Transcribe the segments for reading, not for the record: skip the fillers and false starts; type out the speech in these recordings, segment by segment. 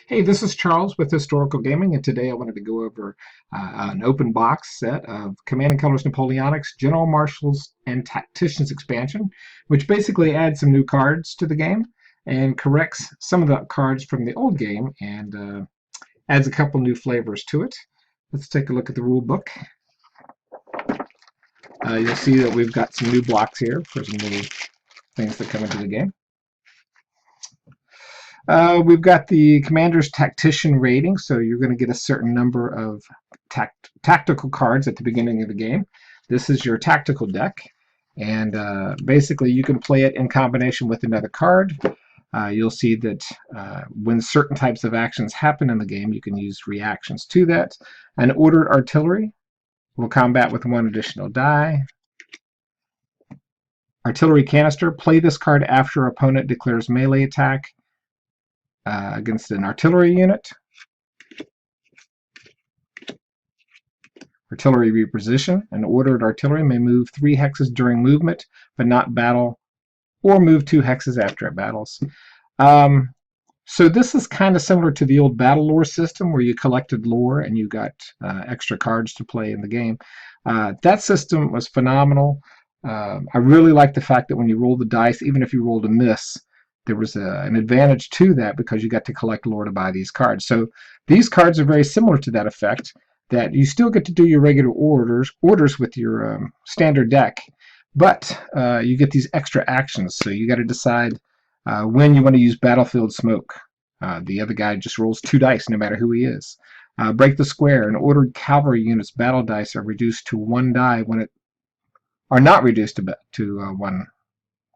Hey, this is Charles with Historical Gaming, and today I wanted to go over an open box set of Command and Colors Napoleonics, General Marshals, and Tacticians expansion, which basically adds some new cards to the game and corrects some of the cards from the old game and adds a couple new flavors to it. Let's take a look at the rule book. You'll see that we've got some new blocks here for some new things that come into the game. We've got the commander's tactician rating, so you're going to get a certain number of tactical cards at the beginning of the game. This is your tactical deck, and basically you can play it in combination with another card. You'll see that when certain types of actions happen in the game, you can use reactions to that. An ordered artillery will combat with one additional die. Artillery canister, play this card after opponent declares melee attack against an artillery unit. Artillery reposition. An ordered artillery may move 3 hexes during movement, but not battle, or move 2 hexes after it battles. So this is kind of similar to the old battle lore system where you collected lore and you got extra cards to play in the game. That system was phenomenal. I really like the fact that when you roll the dice, even if you rolled a miss, there was an advantage to that because you got to collect lore to buy these cards. So these cards are very similar to that effect, that you still get to do your regular orders with your standard deck, but you get these extra actions. So you got to decide when you want to use battlefield smoke. The other guy just rolls 2 dice no matter who he is. Break the square. An ordered cavalry unit's battle dice are reduced to 1 die when it are not reduced to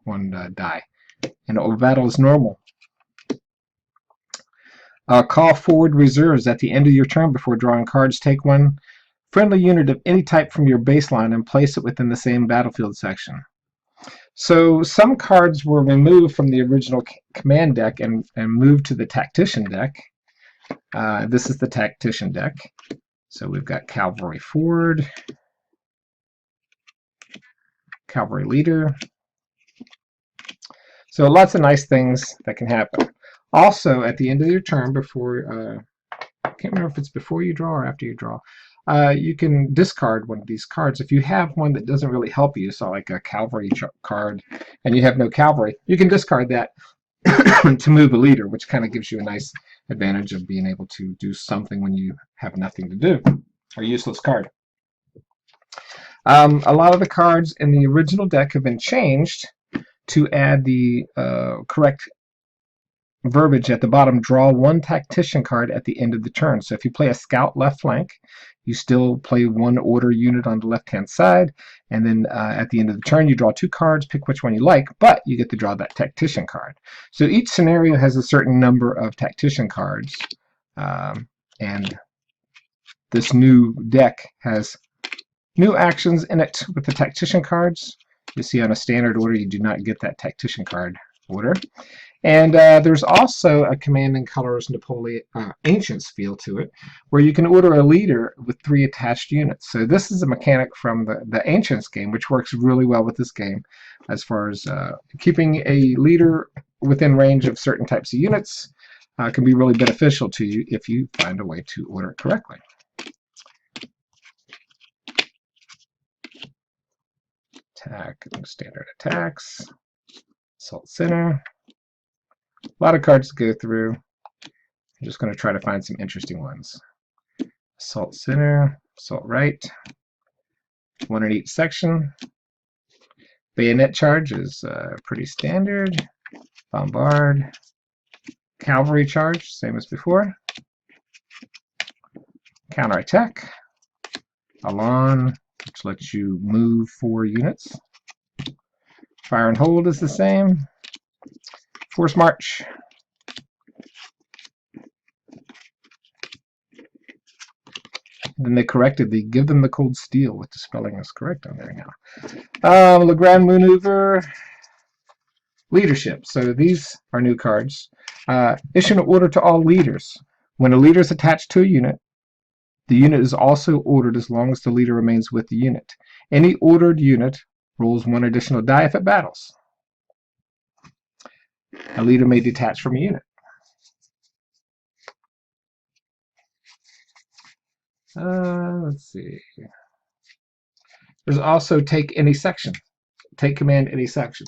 one die. And battle is normal. Call forward reserves at the end of your turn before drawing cards. Take 1 friendly unit of any type from your baseline and place it within the same battlefield section. So some cards were removed from the original command deck and moved to the Tactician deck. This is the Tactician deck. So we've got Cavalry Forward, Cavalry Leader. So lots of nice things that can happen. Also, at the end of your turn, before I can't remember if it's before you draw or after you draw, you can discard one of these cards. If you have one that doesn't really help you, so like a cavalry card, and you have no cavalry, you can discard that to move a leader, which kind of gives you a nice advantage of being able to do something when you have nothing to do, or useless card. A lot of the cards in the original deck have been changed to add the correct verbiage at the bottom. Draw 1 tactician card at the end of the turn. So if you play a scout left flank, you still play 1 order unit on the left hand side, and then at the end of the turn you draw 2 cards, pick which one you like, but you get to draw that tactician card. So each scenario has a certain number of tactician cards, and this new deck has new actions in it with the tactician cards. You see on a standard order you do not get that tactician card order. And there's also a Command and Colors Napoleon Ancients feel to it, where you can order a leader with 3 attached units. So this is a mechanic from the Ancients game, which works really well with this game, as far as keeping a leader within range of certain types of units can be really beneficial to you if you find a way to order it correctly. Attack and standard attacks, assault center. A lot of cards to go through. I'm just going to try to find some interesting ones. Assault center, assault right, 1 in each section. Bayonet charge is pretty standard. Bombard, cavalry charge, same as before. Counterattack, Alon, which lets you move 4 units. Fire and hold is the same. Force march. Then they corrected the give them the cold steel, with the spelling is correct on there now. Legrand maneuver. Leadership. So these are new cards. Issue an order to all leaders. When a leader is attached to a unit, the unit is also ordered as long as the leader remains with the unit. Any ordered unit rolls 1 additional die if it battles. A leader may detach from a unit. Let's see. There's also take any section. Take command any section.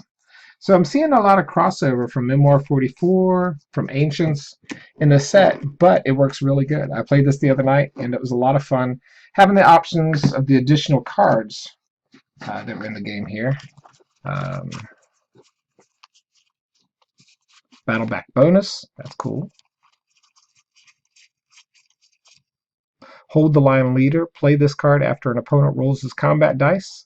So I'm seeing a lot of crossover from Memoir 44, from Ancients in the set, but it works really good. I played this the other night, and it was a lot of fun having the options of the additional cards that were in the game here. Battle back bonus, that's cool. Hold the line leader. Play this card after an opponent rolls his combat dice.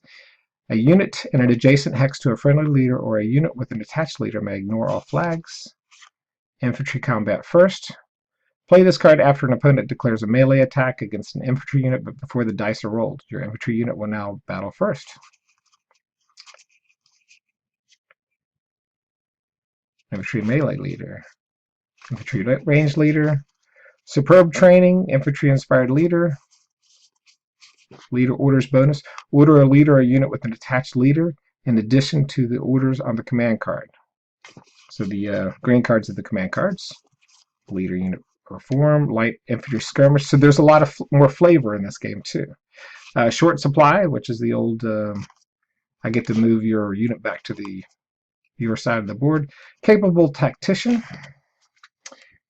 A unit in an adjacent hex to a friendly leader or a unit with an attached leader may ignore all flags. Infantry combat first. Play this card after an opponent declares a melee attack against an infantry unit, but before the dice are rolled. Your infantry unit will now battle first. Infantry melee leader. Infantry range leader. Superb training. Infantry inspired leader. Leader orders bonus. Order a leader or a unit with an attached leader in addition to the orders on the command card. So the green cards are the command cards. Leader unit perform. Light infantry skirmish. So there's a lot of more flavor in this game too. Short supply, which is the old I get to move your unit back to your side of the board. Capable tactician.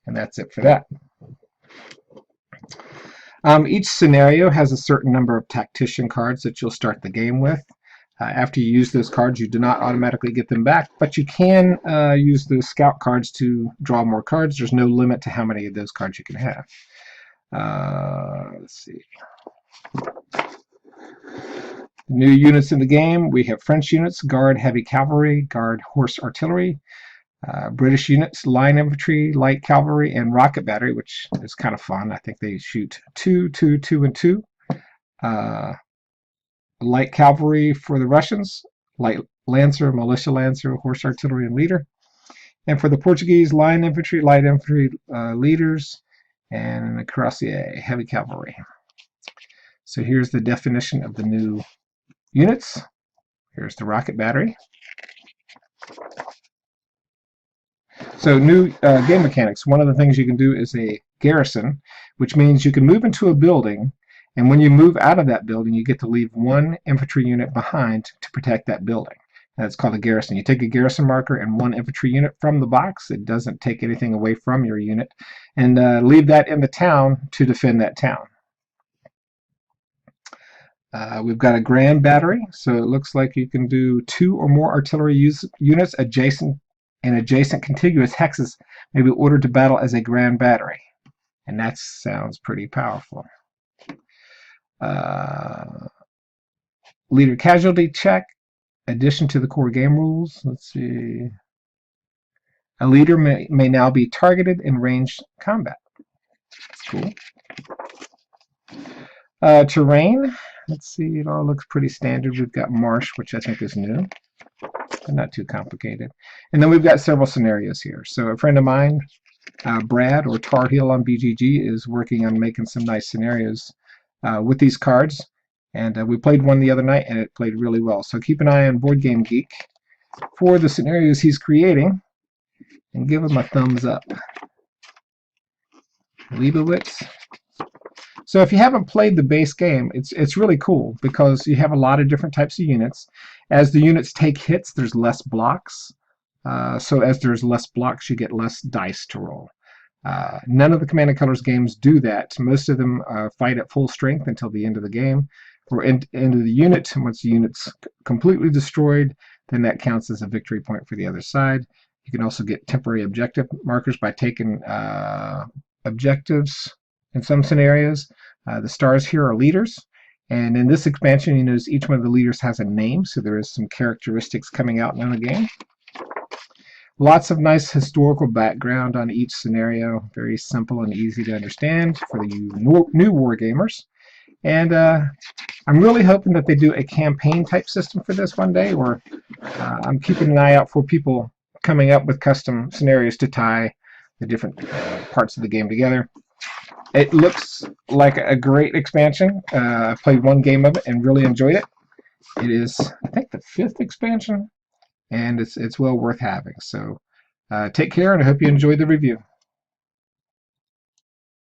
And that's it for that. Each scenario has a certain number of tactician cards that you'll start the game with. After you use those cards, you do not automatically get them back, but you can use those scout cards to draw more cards. There's no limit to how many of those cards you can have. Let's see. New units in the game. We have French units, Guard Heavy Cavalry, Guard Horse Artillery. British units, line infantry, light cavalry, and rocket battery, which is kind of fun. I think they shoot 2, 2, 2, and 2. Light cavalry for the Russians, light lancer, militia lancer, horse artillery, and leader. And for the Portuguese, line infantry, light infantry leaders, and cuirassier, heavy cavalry. So here's the definition of the new units. Here's the rocket battery. So new game mechanics. One of the things you can do is a garrison, which means you can move into a building, and when you move out of that building, you get to leave one infantry unit behind to protect that building. That's called a garrison. You take a garrison marker and one infantry unit from the box. It doesn't take anything away from your unit, and leave that in the town to defend that town. We've got a grand battery, so it looks like you can do 2 or more artillery units adjacent contiguous hexes may be ordered to battle as a grand battery. And that sounds pretty powerful. Leader casualty check, addition to the core game rules. Let's see. A leader may now be targeted in ranged combat. That's cool. Terrain. Let's see, it all looks pretty standard. We've got marsh, which I think is new. Not too complicated. And then we've got several scenarios here. So a friend of mine, Brad, or Tar Heel on BGG, is working on making some nice scenarios with these cards. And we played one the other night, and it played really well. So keep an eye on Board Game Geek for the scenarios he's creating, and give him a thumbs up. Leibowitz. So if you haven't played the base game, it's really cool because you have a lot of different types of units. As the units take hits, there's less blocks. So as there's less blocks, you get less dice to roll. None of the Command & Colors games do that. Most of them fight at full strength until the end of the game. Or into the unit. Once the unit's completely destroyed, then that counts as a victory point for the other side. You can also get temporary objective markers by taking objectives. In some scenarios, the stars here are leaders, and in this expansion, you notice each one of the leaders has a name, so there is some characteristics coming out in the game. Lots of nice historical background on each scenario, very simple and easy to understand for the new war gamers. And I'm really hoping that they do a campaign type system for this one day, or I'm keeping an eye out for people coming up with custom scenarios to tie the different parts of the game together. It looks like a great expansion. I played one game of it and really enjoyed it. It is, I think, the 5th expansion, and it's well worth having. So take care, and I hope you enjoyed the review.